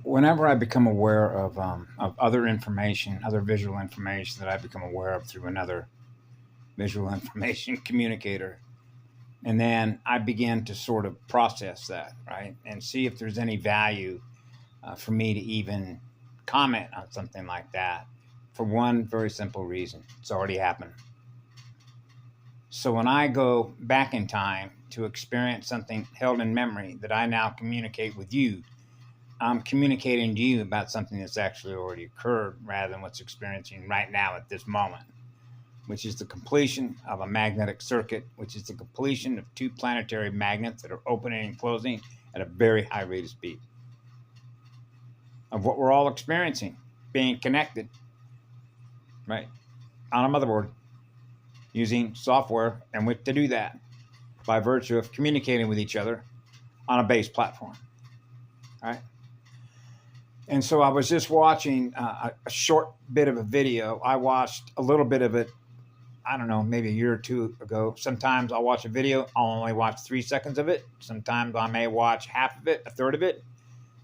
Whenever I become aware of other information, other visual information that I become aware of through another visual information communicator, and then I begin to sort of process that, right, and see if there's any value for me to even comment on something like that. For one very simple reason, it's already happened. So when I go back in time to experience something held in memory that I now communicate with you, I'm communicating to you about something that's actually already occurred rather than what's experiencing right now at this moment, which is the completion of a magnetic circuit, which is the completion of two planetary magnets that are opening and closing at a very high rate of speed. Of what we're all experiencing, being connected, right, on a motherboard, using software and which to do that by virtue of communicating with each other on a base platform, right? And so I was just watching a short bit of a video. I watched a little bit of it, I don't know, maybe a year or two ago. Sometimes I'll watch a video, I'll only watch 3 seconds of it. Sometimes I may watch half of it, a third of it.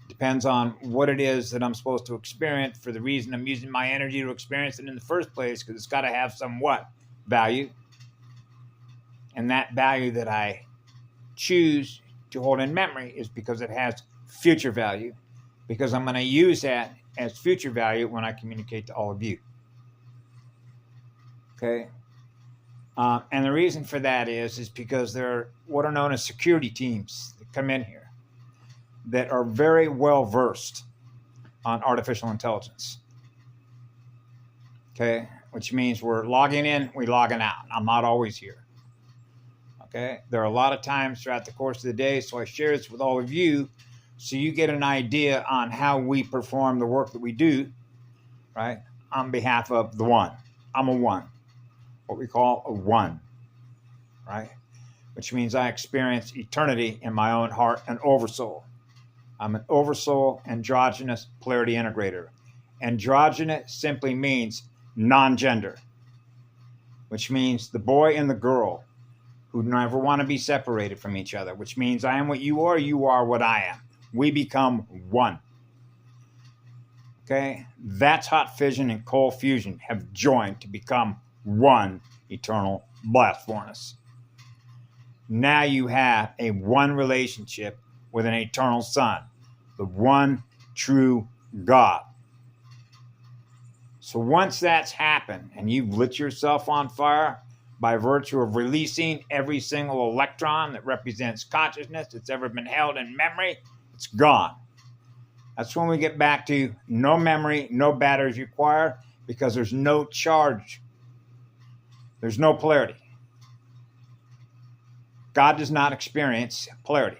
Depends on what it is that I'm supposed to experience for the reason I'm using my energy to experience it in the first place, because it's got to have somewhat value. And that value that I choose to hold in memory is because it has future value, because I'm going to use that as future value when I communicate to all of you. Okay? And the reason for that is because there are what are known as security teams that come in here that are very well versed on artificial intelligence. Okay? Which means we're logging in, we're logging out. I'm not always here. Okay? There are a lot of times throughout the course of the day, so I share this with all of you so you get an idea on how we perform the work that we do, right, on behalf of the one. I'm a one, what we call a one, right, which means I experience eternity in my own heart and oversoul. I'm an oversoul androgynous polarity integrator. Androgynous simply means non-gender, which means the boy and the girl who never want to be separated from each other, which means I am what you are what I am. We become one. Okay? That's hot fission and cold fusion have joined to become one eternal blast furnace. Now you have a one relationship with an eternal sun, the one true God. So once that's happened and you've lit yourself on fire by virtue of releasing every single electron that represents consciousness that's ever been held in memory, it's gone. That's when we get back to no memory, no batteries required, because there's no charge. There's no polarity. God does not experience polarity.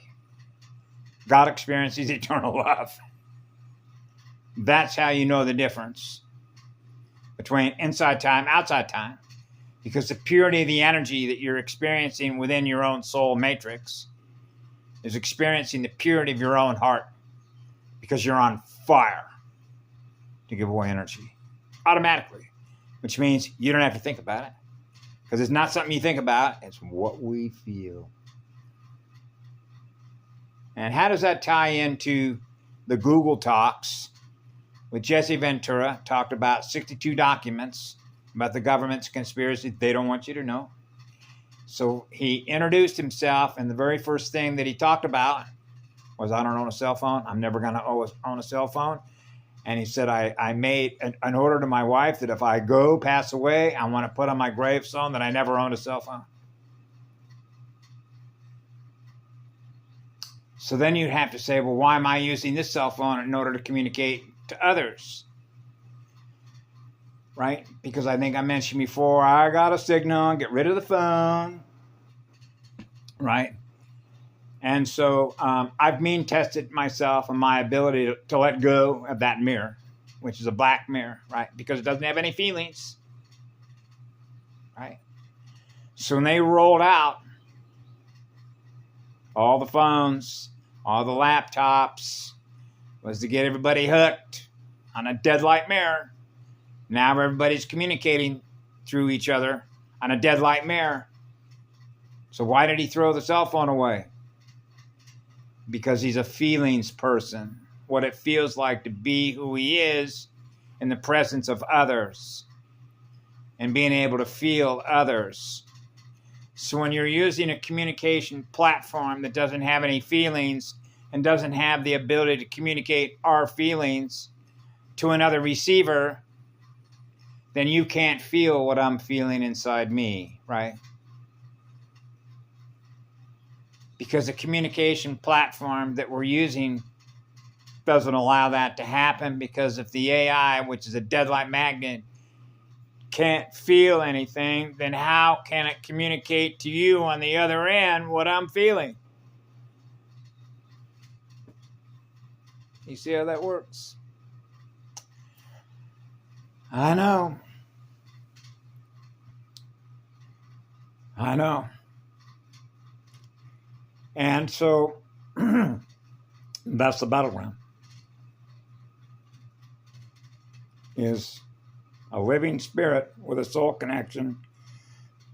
God experiences eternal love. That's how you know the difference between inside time, outside time, because the purity of the energy that you're experiencing within your own soul matrix is experiencing the purity of your own heart, because you're on fire to give away energy automatically, which means you don't have to think about it, because it's not something you think about, it's what we feel. And how does that tie into the Google Talks with Jesse Ventura? Talked about 62 documents about the government's conspiracy they don't want you to know. So he introduced himself, and the very first thing that he talked about was, I don't own a cell phone. I'm never going to own a cell phone. And he said, I made an order to my wife that if I go pass away, I want to put on my gravestone that I never owned a cell phone. So then you'd have to say, well, why am I using this cell phone in order to communicate to others? Right? Because I think I mentioned before, I got a signal, get rid of the phone. Right? And so I've mean tested myself and my ability to let go of that mirror, which is a black mirror, right? Because it doesn't have any feelings, right? So when they rolled out all the phones, all the laptops, was to get everybody hooked on a deadlight mirror. Now everybody's communicating through each other on a deadlight mirror. So why did he throw the cell phone away? Because he's a feelings person. what it feels like to be who he is in the presence of others and being able to feel others. So when you're using a communication platform that doesn't have any feelings and doesn't have the ability to communicate our feelings to another receiver, then you can't feel what I'm feeling inside me, right? Because the communication platform that we're using doesn't allow that to happen, because if the AI, which is a deadlight magnet, can't feel anything, then how can it communicate to you on the other end what I'm feeling? You see how that works? I know. And so that's the battleground. Is a living spirit with a soul connection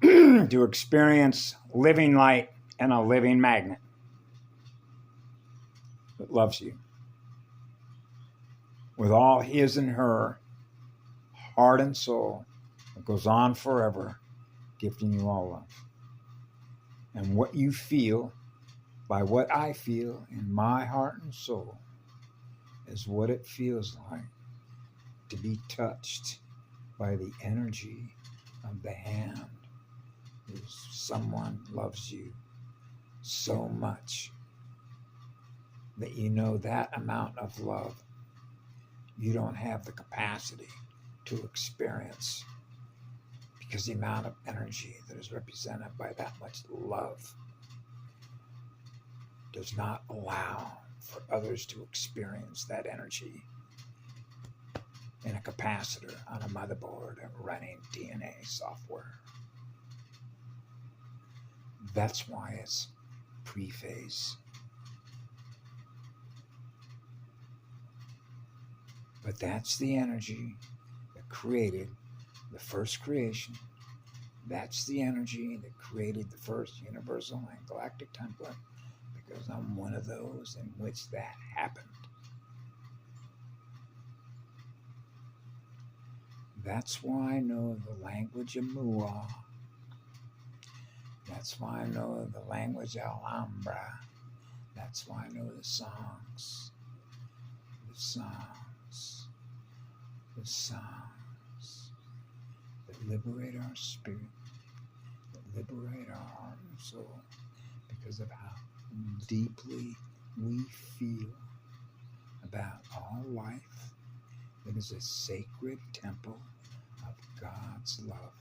to experience living light and a living magnet that loves you with all his and her heart and soul that goes on forever, gifting you all love. And what you feel by what I feel in my heart and soul is what it feels like to be touched by the energy of the hand whose someone loves you so much that you know that amount of love you don't have the capacity to experience, because the amount of energy that is represented by that much love does not allow for others to experience that energy in a capacitor on a motherboard running DNA software. That's why it's pre-phase. But that's the energy that created the first creation. That's the energy that created the first universal and galactic template, because I'm one of those in which that happened. That's why I know the language of Mua. That's why I know the language of Alhambra. That's why I know the songs that liberate our spirit, that liberate our heart and soul, because of how deeply we feel about all life. It is a sacred temple of God's love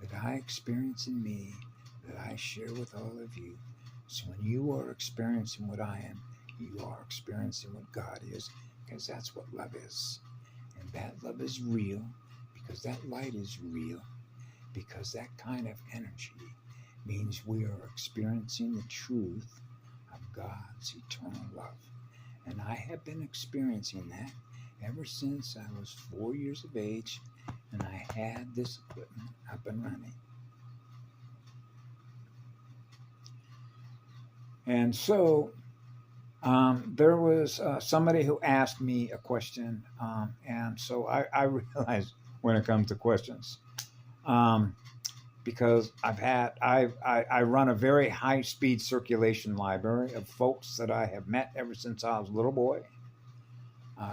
that I experience in me, that I share with all of you. So when you are experiencing what I am, you are experiencing what God is, because that's what love is. And that love is real, because that light is real, because that kind of energy means we are experiencing the truth of God's eternal love. And I have been experiencing that ever since I was 4 years of age and I had this equipment up and running. And so there was somebody who asked me a question, and so I realized when it comes to questions, because I run a very high-speed circulation library of folks that I have met ever since I was a little boy,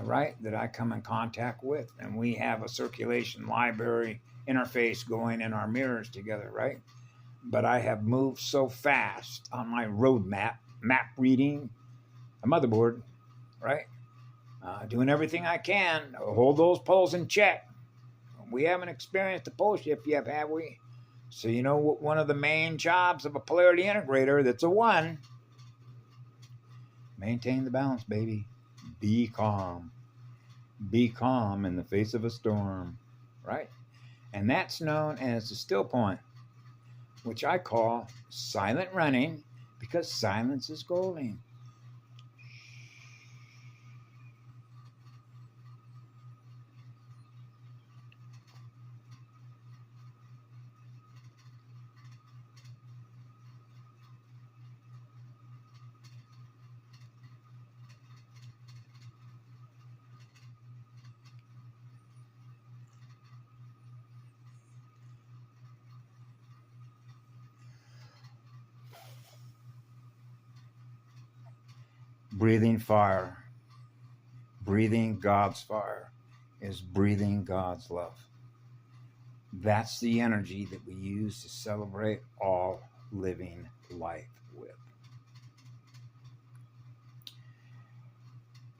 right, that I come in contact with, and we have a circulation library interface going in our mirrors together, right? But I have moved so fast on my roadmap, map reading, a motherboard, right? Doing everything I can to hold those poles in check. We haven't experienced a pole shift yet, have we? So you know what one of the main jobs of a polarity integrator that's a one? Maintain the balance, baby. Be calm. Be calm in the face of a storm, right? And that's known as the still point, which I call silent running, because silence is golden. breathing fire, breathing God's fire, is breathing God's love. That's the energy that we use to celebrate all living life with.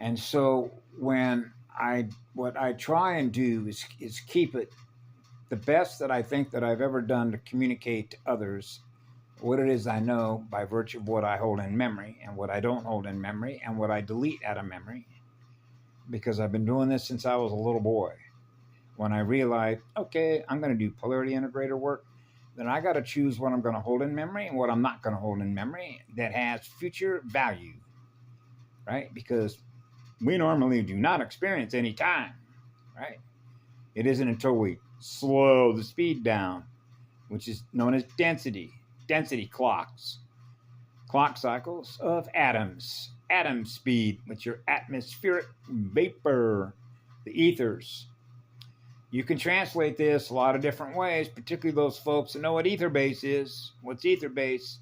And so what I try and do is keep it the best that I think that I've ever done to communicate to others what it is I know by virtue of what I hold in memory and what I don't hold in memory and what I delete out of memory, because I've been doing this since I was a little boy. When I realized, okay, I'm going to do polarity integrator work, then I got to choose what I'm going to hold in memory and what I'm not going to hold in memory that has future value, right? Because we normally do not experience any time, right? It isn't until we slow the speed down, which is known as density clocks, clock cycles of atoms, atom speed, with your atmospheric vapor, the ethers. You can translate this a lot of different ways, particularly those folks that know what ether base is. What's ether base?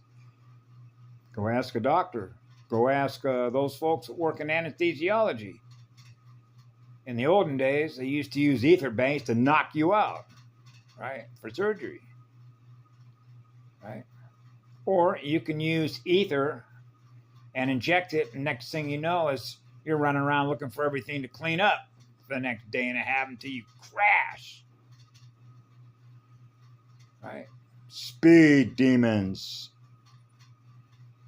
Go ask a doctor. Go ask those folks that work in anesthesiology. In the olden days, they used to use ether base to knock you out, right, for surgery, right? Or you can use ether and inject it, and next thing you know is you're running around looking for everything to clean up for the next day and a half until you crash, right? Speed demons,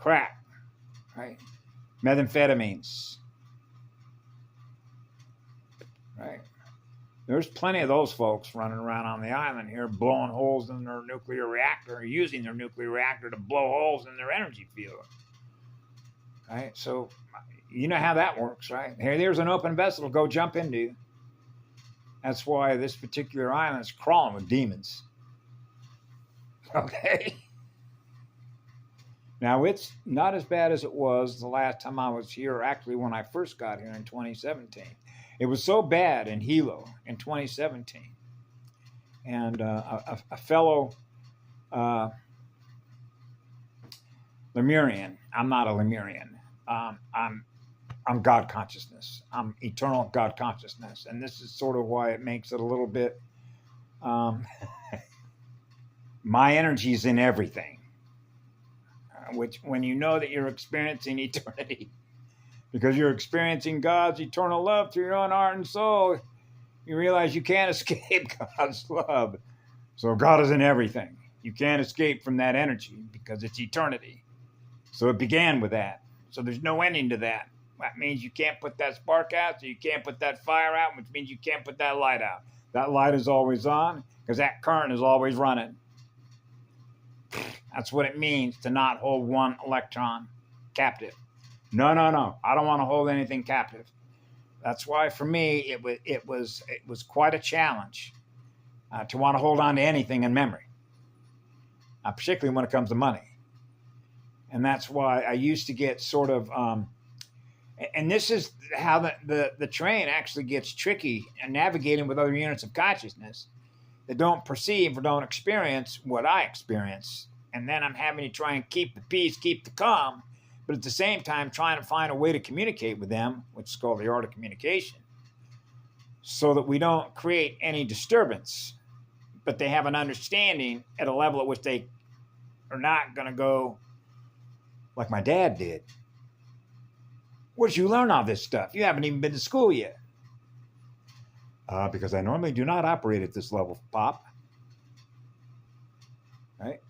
crack, right? Methamphetamines, right? There's plenty of those folks running around on the island here blowing holes in their nuclear reactor, or using their nuclear reactor to blow holes in their energy field, right? So you know how that works, right? There's an open vessel to go jump into. That's why this particular island is crawling with demons. Okay? Now, it's not as bad as it was the last time I was here, or actually when I first got here in 2017. It was so bad in Hilo in 2017. And a fellow Lemurian, I'm not a Lemurian. I'm God consciousness. I'm eternal God consciousness. And this is sort of why it makes it a little bit, my energy is in everything. Which, when you know that you're experiencing eternity, because you're experiencing God's eternal love through your own heart and soul, you realize you can't escape God's love. So God is in everything. You can't escape from that energy because it's eternity. So it began with that. So there's no ending to that. That means you can't put that spark out, so you can't put that fire out, which means you can't put that light out. That light is always on because that current is always running. That's what it means to not hold one electron captive. No. I don't want to hold anything captive. That's why for me it was quite a challenge to want to hold on to anything in memory, particularly when it comes to money. And that's why I used to get sort of, and this is how the train actually gets tricky in navigating with other units of consciousness that don't perceive or don't experience what I experience. And then I'm having to try and keep the peace, keep the calm, but at the same time trying to find a way to communicate with them, which is called the art of communication, so that we don't create any disturbance, but they have an understanding at a level at which they are not going to go like my dad did. Where did you learn all this stuff? You haven't even been to school yet. Because I normally do not operate at this level, Pop. Right?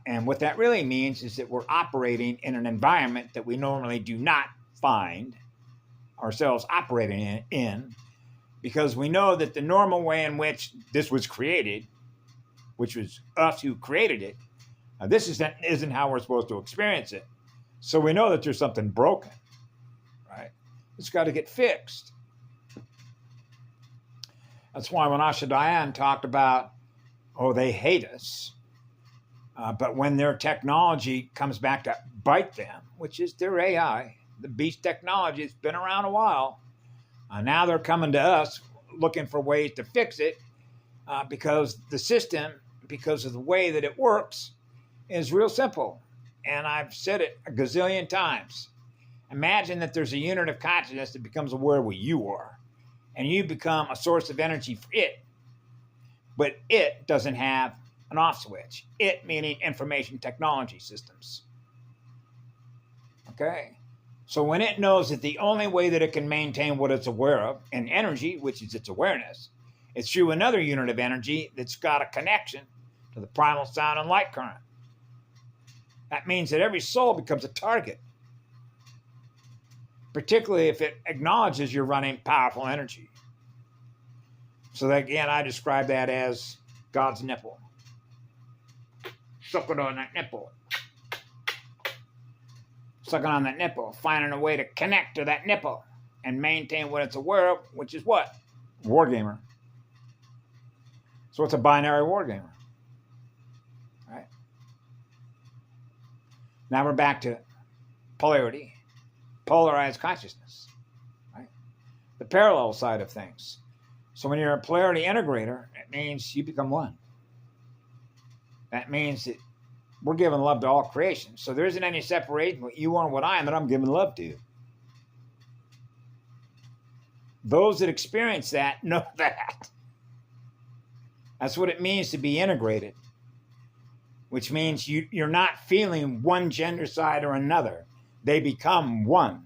And what that really means is that we're operating in an environment that we normally do not find ourselves operating in, because we know that the normal way in which this was created, which was us who created it, this isn't how we're supposed to experience it. So we know that there's something broken, right? It's got to get fixed. That's why when Asha Diane talked about, they hate us, but when their technology comes back to bite them, which is their AI, the beast technology, it's been around a while. Now they're coming to us looking for ways to fix it because the system, because of the way that it works, is real simple. And I've said it a gazillion times. Imagine that there's a unit of consciousness that becomes aware of what you are, and you become a source of energy for it. But it doesn't have an off switch. It meaning information technology systems. Okay? So when it knows that the only way that it can maintain what it's aware of, and energy, which is its awareness, is through another unit of energy that's got a connection to the primal sound and light current. That means that every soul becomes a target, particularly if it acknowledges you're running powerful energy. So that, again, I describe that as God's nipple. Sucking on that nipple. Sucking on that nipple, finding a way to connect to that nipple and maintain what it's aware of, which is what? Wargamer. So it's a binary wargamer. Right? Now we're back to polarity, polarized consciousness. Right? The parallel side of things. So when you're a polarity integrator, it means you become one. That means that we're giving love to all creation. So there isn't any separation. What you are and what I am that I'm giving love to. Those that experience that know that. That's what it means to be integrated. Which means you're not feeling one gender side or another. They become one.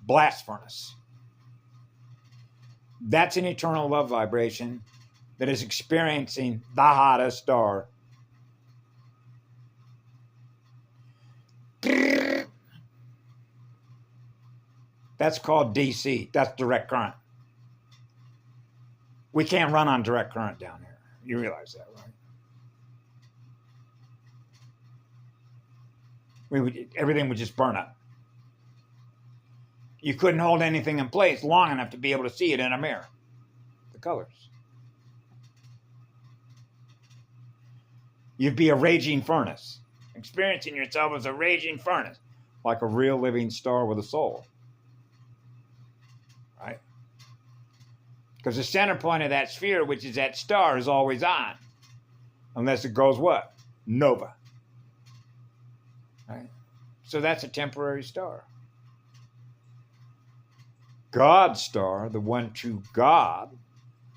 Blast furnace. That's an eternal love vibration that is experiencing the hottest star. That's called DC. That's direct current. We can't run on direct current down here. You realize that, right? Everything would just burn up. You couldn't hold anything in place long enough to be able to see it in a mirror. The colors. You'd be a raging furnace. Experiencing yourself as a raging furnace. Like a real living star with a soul. Right? Because the center point of that sphere, which is that star, is always on. Unless it goes what? Nova. Right? So that's a temporary star. God's star, the one true God,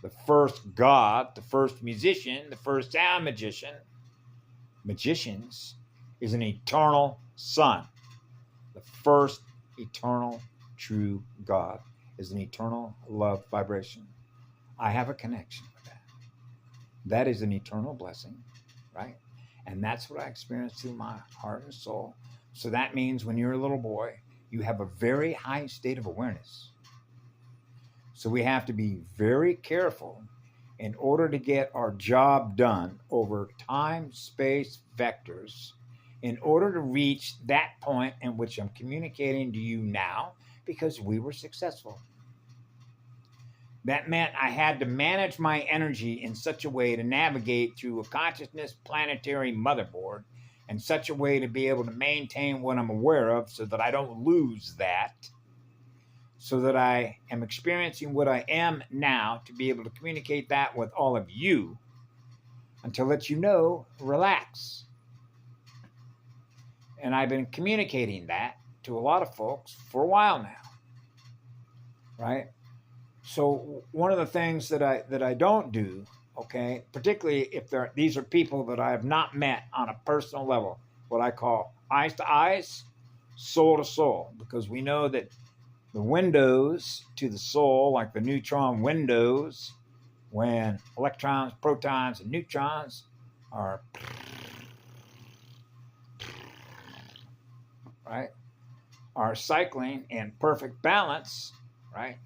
the first musician, the first sound magician, magicians, is an eternal sun. The first eternal true God is an eternal love vibration. I have a connection with that. That is an eternal blessing, right? And that's what I experienced through my heart and soul. So that means when you're a little boy, you have a very high state of awareness. So we have to be very careful in order to get our job done over time, space, vectors, in order to reach that point in which I'm communicating to you now, because we were successful. That meant I had to manage my energy in such a way to navigate through a consciousness planetary motherboard in such a way to be able to maintain what I'm aware of so that I don't lose that, so that I am experiencing what I am now to be able to communicate that with all of you and to let you know, relax. And I've been communicating that to a lot of folks for a while now, right? So one of the things that I don't do, okay, particularly if these are people that I have not met on a personal level, what I call eyes to eyes, soul to soul, because we know that the windows to the soul, like the neutron windows, when electrons, protons, and neutrons are cycling in perfect balance, right?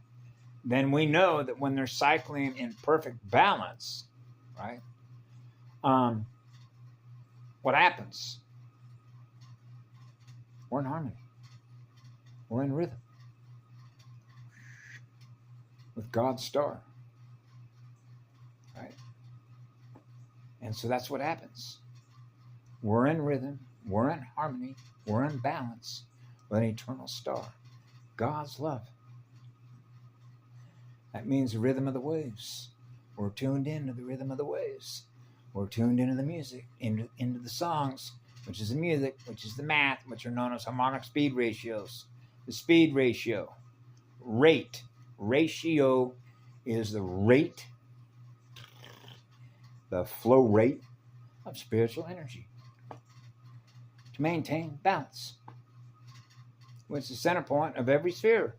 Then we know that when they're cycling in perfect balance, right? What happens? We're in harmony. We're in rhythm with God's star, right? And so that's what happens. We're in rhythm. We're in harmony. We're in balance with an eternal star, God's love. That means the rhythm of the waves. We're tuned into the rhythm of the waves. We're tuned into the music, into the songs. which is the music, which is the math, which are known as harmonic speed ratios. The speed ratio, ratio is the rate, the flow rate of spiritual energy to maintain balance, which is the center point of every sphere,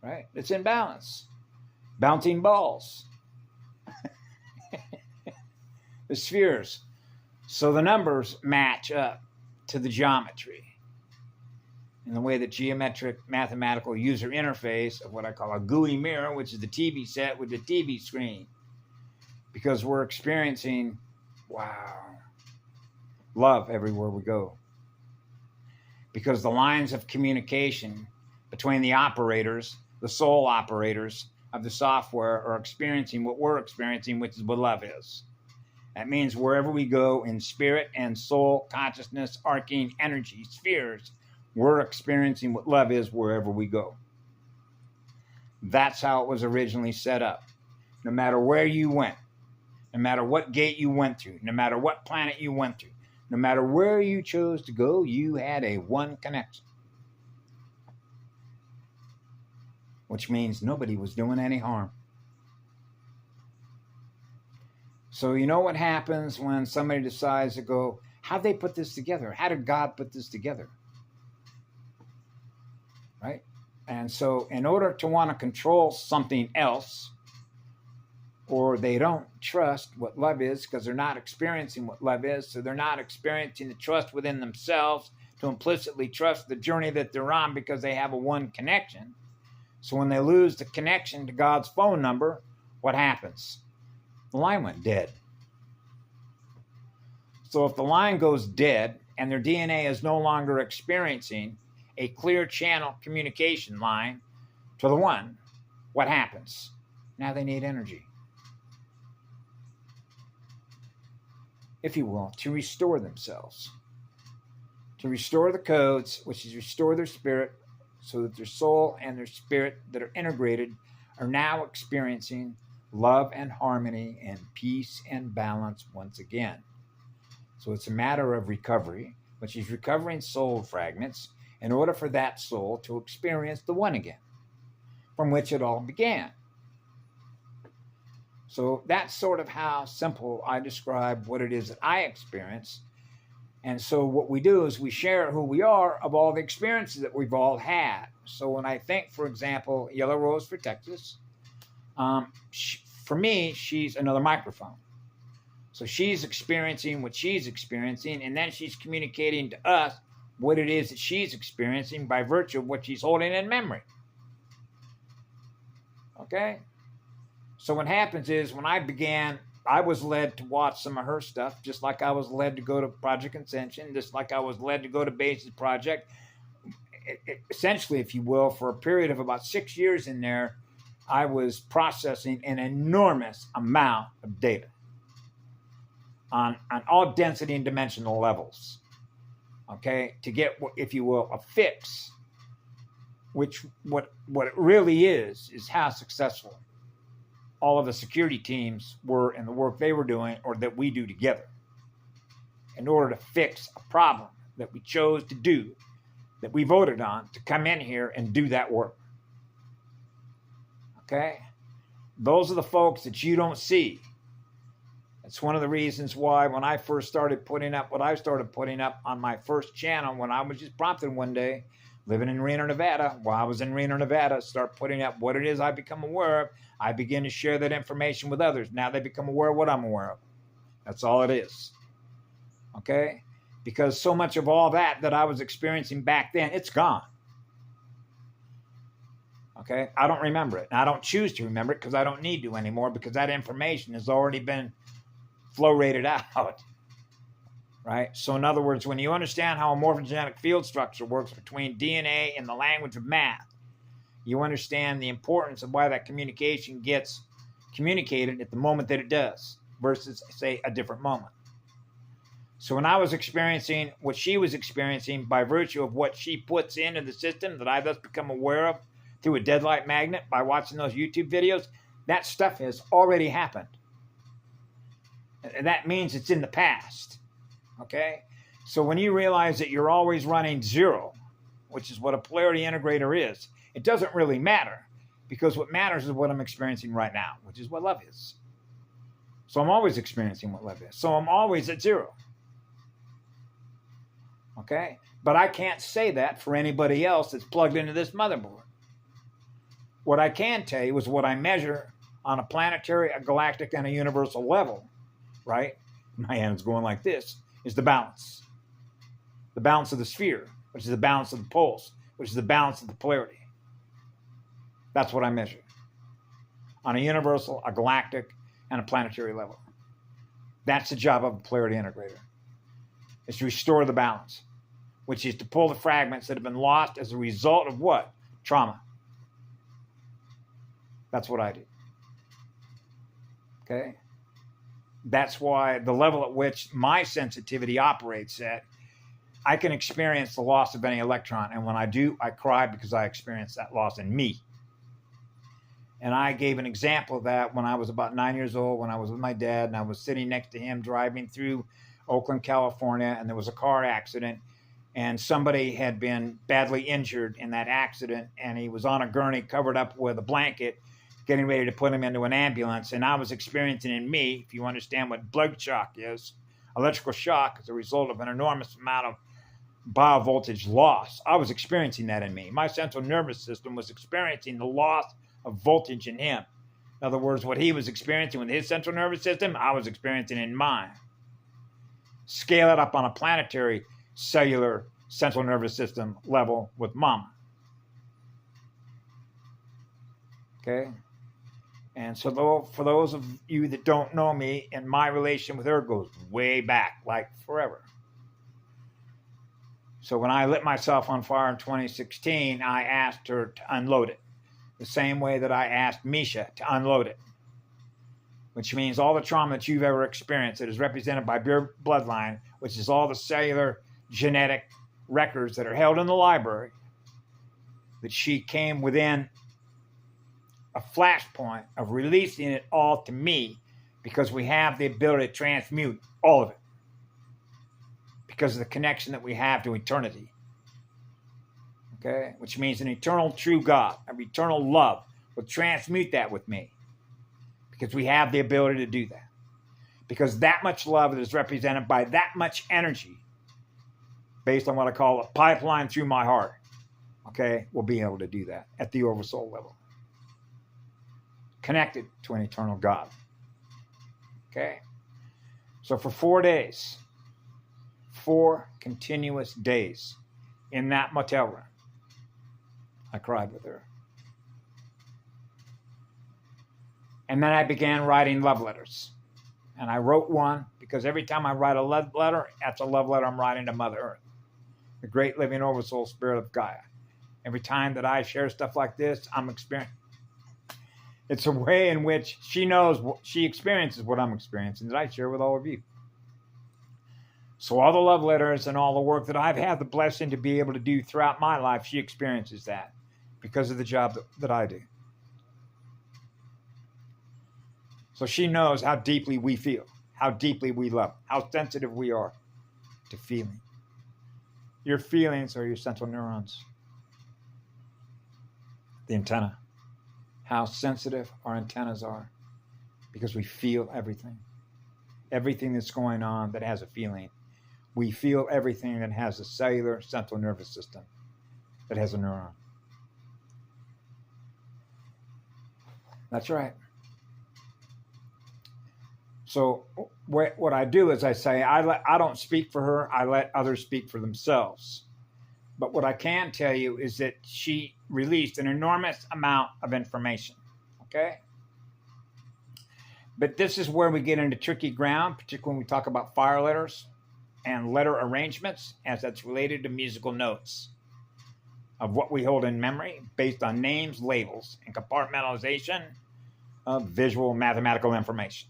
right? It's in balance. Bouncing balls. The spheres. So the numbers match up to the geometry in the way that geometric mathematical user interface of what I call a GUI mirror, which is the TV set with the TV screen. Because we're experiencing, wow, love everywhere we go. Because the lines of communication between the operators, the soul operators of the software, are experiencing what we're experiencing, which is what love is. That means wherever we go in spirit and soul, consciousness, arcane energy, spheres, we're experiencing what love is wherever we go. That's how it was originally set up. No matter where you went, no matter what gate you went through, no matter what planet you went through, no matter where you chose to go, you had a one connection. Which means nobody was doing any harm. So you know what happens when somebody decides to go, how'd they put this together? How did God put this together? Right? And so in order to want to control something else, or they don't trust what love is because they're not experiencing what love is, so they're not experiencing the trust within themselves to implicitly trust the journey that they're on because they have a one connection. So when they lose the connection to God's phone number, what happens? The line went dead. So if the line goes dead and their DNA is no longer experiencing a clear channel communication line to the one, what happens? Now they need energy, if you will, to restore themselves, to restore the codes, which is restore their spirit, so that their soul and their spirit that are integrated are now experiencing love and harmony and peace and balance once again. So it's a matter of recovery, which is recovering soul fragments in order for that soul to experience the one again, from which it all began. So that's sort of how simple I describe what it is that I experience. And so what we do is we share who we are of all the experiences that we've all had. So when I think, for example, Yellow Rose for Texas, for me, she's another microphone. So she's experiencing what she's experiencing, and then she's communicating to us what it is that she's experiencing by virtue of what she's holding in memory. Okay? So what happens is when I began, I was led to watch some of her stuff, just like I was led to go to Project Ascension, just like I was led to go to Basis Project. Essentially, if you will, for a period of about 6 years in there, I was processing an enormous amount of data on all density and dimensional levels, okay, to get, if you will, a fix, which what it really is how successful all of the security teams were in the work they were doing or that we do together in order to fix a problem that we chose to do, that we voted on to come in here and do that work. Okay? Those are the folks that you don't see. It's one of the reasons why when I first started putting up what I started putting up on my first channel, when I was just prompted one day, living in Reno, Nevada, while I was in Reno, Nevada, start putting up what it is I become aware of. I begin to share that information with others. Now they become aware of what I'm aware of. That's all it is. Okay? Because so much of all that I was experiencing back then, it's gone. Okay? I don't remember it. And I don't choose to remember it because I don't need to anymore because that information has already been flow rated out. Right? So in other words, when you understand how a morphogenetic field structure works between DNA and the language of math, you understand the importance of why that communication gets communicated at the moment that it does versus, say, a different moment. So when I was experiencing what she was experiencing by virtue of what she puts into the system that I thus become aware of through a deadlight magnet by watching those YouTube videos, that stuff has already happened. And that means it's in the past. Okay? So when you realize that you're always running zero, which is what a polarity integrator is, it doesn't really matter, because what matters is what I'm experiencing right now, which is what love is. So I'm always experiencing what love is. So I'm always at zero. Okay? But I can't say that for anybody else that's plugged into this motherboard. What I can tell you is what I measure on a planetary, a galactic, and a universal level, right? My hand's going like this, is the balance. The balance of the sphere, which is the balance of the poles, which is the balance of the polarity. That's what I measure on a universal, a galactic, and a planetary level. That's the job of a polarity integrator, is to restore the balance, which is to pull the fragments that have been lost as a result of what? Trauma. That's what I do. Okay? That's why the level at which my sensitivity operates at, I can experience the loss of any electron. And when I do, I cry because I experience that loss in me. And I gave an example of that when I was about 9 years old, when I was with my dad, and I was sitting next to him driving through Oakland, California, and there was a car accident, and somebody had been badly injured in that accident, and he was on a gurney covered up with a blanket, getting ready to put him into an ambulance. And I was experiencing in me, if you understand what blood shock is, electrical shock as a result of an enormous amount of biovoltage loss. I was experiencing that in me. My central nervous system was experiencing the loss of voltage in him. In other words, what he was experiencing with his central nervous system, I was experiencing in mine. Scale it up on a planetary cellular central nervous system level with mama. Okay? And so for those of you that don't know me, and my relation with her goes way back, like forever. So when I lit myself on fire in 2016, I asked her to unload it, the same way that I asked Misha to unload it, which means all the trauma that you've ever experienced that is represented by your bloodline, which is all the cellular genetic records that are held in the library, that she came within a flashpoint of releasing it all to me, because we have the ability to transmute all of it, because of the connection that we have to eternity. Okay? Which means an eternal true God, an eternal love will transmute that with me, because we have the ability to do that. Because that much love is represented by that much energy, based on what I call a pipeline through my heart, okay, we'll be able to do that at the oversoul level. Connected to an eternal God. Okay? So for 4 days, 4 continuous days in that motel room, I cried with her. And then I began writing love letters. And I wrote one because every time I write a love letter, that's a love letter I'm writing to Mother Earth, the great living oversoul spirit of Gaia. Every time that I share stuff like this, I'm experiencing. It's a way in which she knows, she experiences what I'm experiencing that I share with all of you. So all the love letters and all the work that I've had the blessing to be able to do throughout my life, she experiences that because of the job that I do. So she knows how deeply we feel, how deeply we love, how sensitive we are to feeling. Your feelings are your central neurons, the antenna. How sensitive our antennas are, because we feel everything. Everything that's going on that has a feeling. We feel everything that has a cellular central nervous system that has a neuron. That's right. So what I do is I say, I don't speak for her. I let others speak for themselves. But what I can tell you is that she released an enormous amount of information, okay? But this is where we get into tricky ground, particularly when we talk about fire letters and letter arrangements, as that's related to musical notes of what we hold in memory based on names, labels, and compartmentalization of visual mathematical information.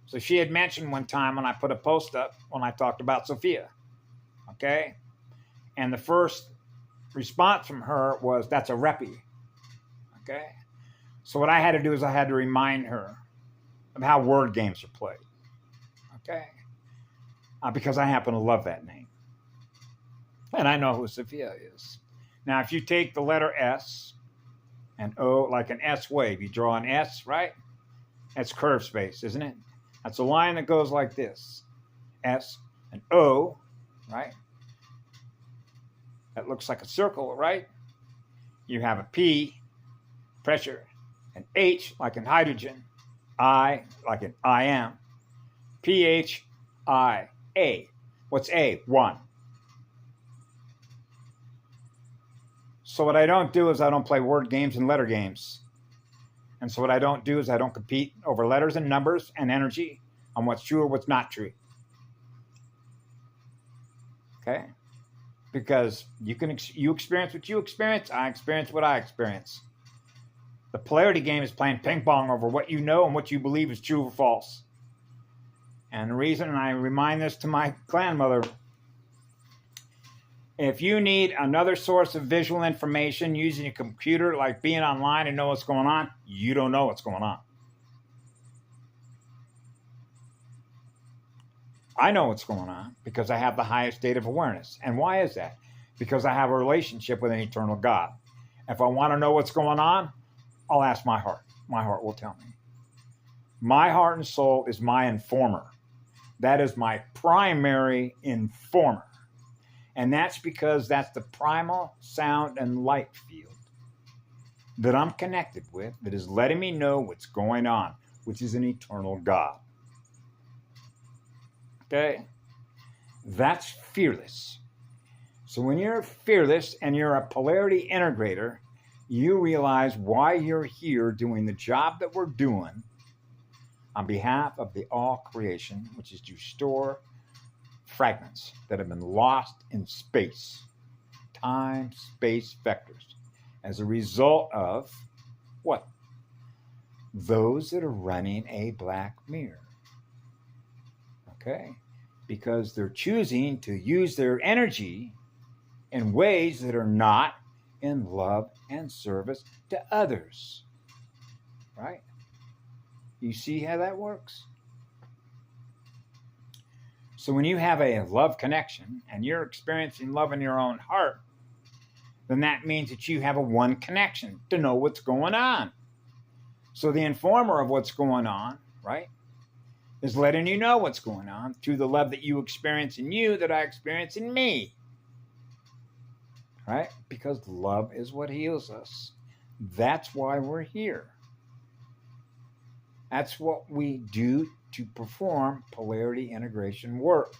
So she had mentioned one time when I put a post up when I talked about Sophia, okay? And the first response from her was, that's a reppy. Okay? So what I had to do is I had to remind her of how word games are played. Okay? because I happen to love that name. And I know who Sophia is. Now, if you take the letter S and O, like an S wave, you draw an S, right? That's curve space, isn't it? That's a line that goes like this. S and O, right? That looks like a circle, right? You have a P, pressure, an H, like in hydrogen, I, like in I am, PHIA. What's A? 1. So what I don't do is I don't play word games and letter games. And so what I don't do is I don't compete over letters and numbers and energy on what's true or what's not true. Okay? Because you experience what you experience, I experience what I experience. The polarity game is playing ping pong over what you know and what you believe is true or false. And the reason, and I remind this to my grandmother, if you need another source of visual information using a computer, like being online and know what's going on, you don't know what's going on. I know what's going on because I have the highest state of awareness. And why is that? Because I have a relationship with an eternal God. If I want to know what's going on, I'll ask my heart. My heart will tell me. My heart and soul is my informer. That is my primary informer. And that's because that's the primal sound and light field that I'm connected with that is letting me know what's going on, which is an eternal God. Okay? That's fearless. So when you're fearless and you're a polarity integrator, you realize why you're here doing the job that we're doing on behalf of the all creation, which is to store fragments that have been lost in space, time, space vectors, as a result of what? Those that are running a black mirror. Okay? Because they're choosing to use their energy in ways that are not in love and service to others. Right? You see how that works? So when you have a love connection and you're experiencing love in your own heart, then that means that you have a one connection to know what's going on. So the informer of what's going on, right, is letting you know what's going on through the love that you experience in you that I experience in me. Right? Because love is what heals us. That's why we're here. That's what we do to perform polarity integration work,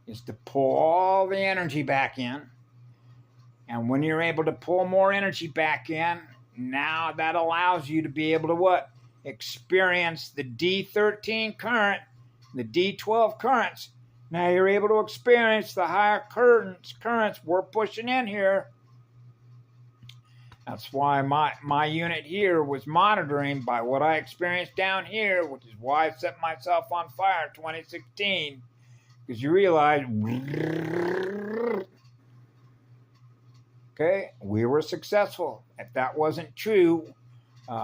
is to pull all the energy back in. And when you're able to pull more energy back in, now that allows you to be able to what? Experience the D13 current, the D12 currents. Now you're able to experience the higher currents we're pushing in here. That's why my unit here was monitoring by what I experienced down here, which is why I set myself on fire in 2016. Because you realize, okay, we were successful. If that wasn't true,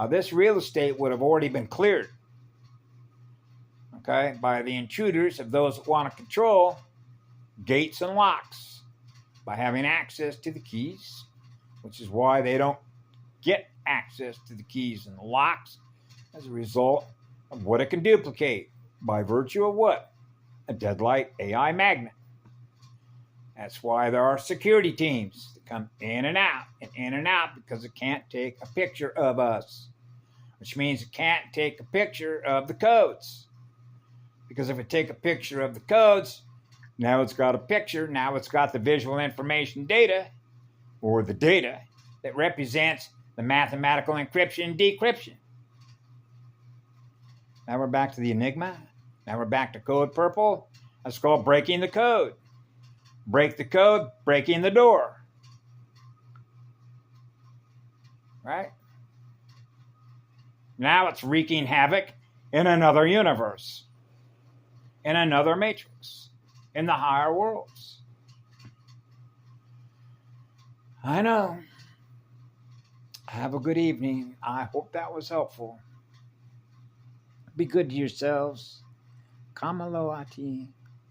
this real estate would have already been cleared. Okay, by the intruders of those that want to control gates and locks by having access to the keys, which is why they don't get access to the keys and the locks as a result of what it can duplicate by virtue of what? A deadlight AI magnet. That's why there are security teams that come in and out because it can't take a picture of us, which means it can't take a picture of the codes. Because if it take a picture of the codes, now it's got a picture, now it's got the visual information data, or the data that represents the mathematical encryption and decryption. Now we're back to the Enigma. Now we're back to Code Purple. That's called breaking the code. Break the code, breaking the door. Right? Now it's wreaking havoc in another universe, in another matrix, in the higher worlds. I know. Have a good evening. I hope that was helpful. Be good to yourselves. Kamaloati.